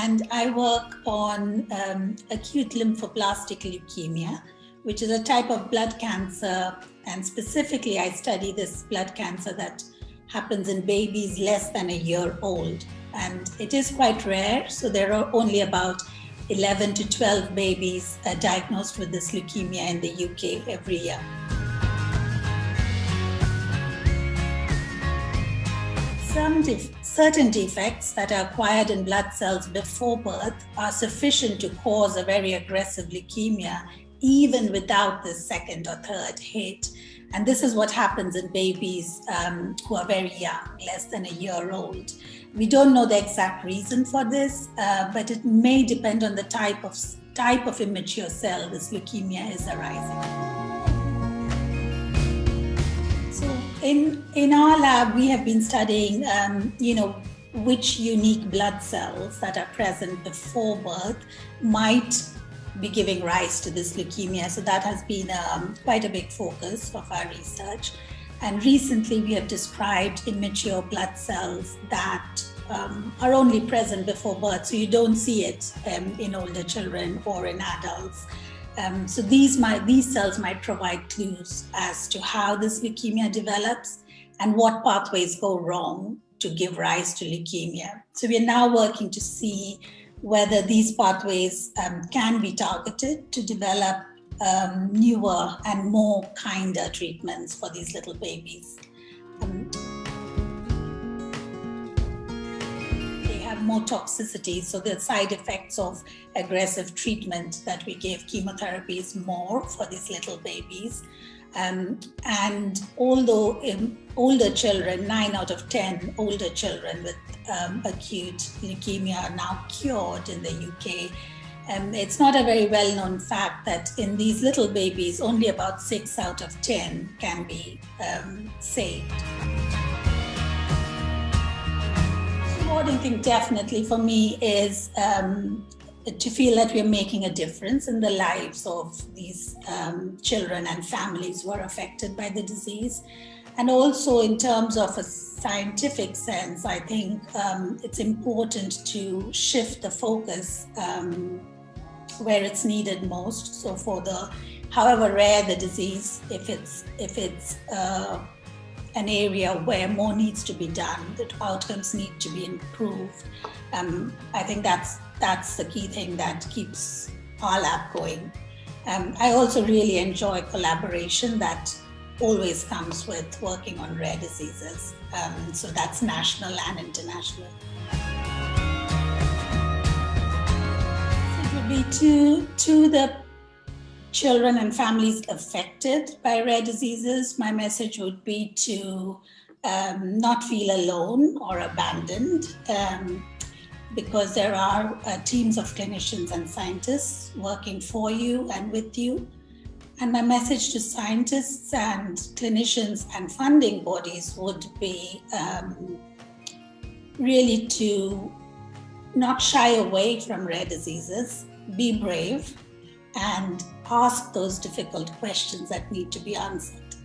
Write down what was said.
and I work on acute lymphoblastic leukemia, which is a type of blood cancer, and specifically I study this blood cancer that happens in babies less than a year old. And it is quite rare, so there are only about 11 to 12 babies diagnosed with this leukemia in the UK every year. Certain defects that are acquired in blood cells before birth are sufficient to cause a very aggressive leukemia, even without the second or third hit. And this is what happens in babies who are very young, less than a year old. We don't know the exact reason for this, but it may depend on the type of immature cell this leukemia is arising. So in our lab, we have been studying, which unique blood cells that are present before birth might be giving rise to this leukemia. So that has been quite a big focus of our research. And recently we have described immature blood cells that are only present before birth. So you don't see it in older children or in adults. So these cells might provide clues as to how this leukemia develops and what pathways go wrong to give rise to leukemia. So we are now working to see whether these pathways can be targeted to develop newer and more kinder treatments for these little babies. They have more toxicity, so the side effects of aggressive treatment that we give chemotherapy is more for these little babies. And although in older children, 9 out of 10 older children with acute leukemia are now cured in the UK, it's not a very well-known fact that in these little babies, only about 6 out of 10 can be saved. The rewarding thing definitely for me is to feel that we're making a difference in the lives of these children and families who are affected by the disease. And also in terms of a scientific sense, I think it's important to shift the focus where it's needed most. So for however rare the disease, if it's an area where more needs to be done, that outcomes need to be improved, I think that's the key thing that keeps our lab going. I also really enjoy collaboration that always comes with working on rare diseases. So that's national and international. It would be to the children and families affected by rare diseases, my message would be to not feel alone or abandoned, because there are teams of clinicians and scientists working for you and with you. And my message to scientists and clinicians and funding bodies would be really to not shy away from rare diseases, be brave, and ask those difficult questions that need to be answered.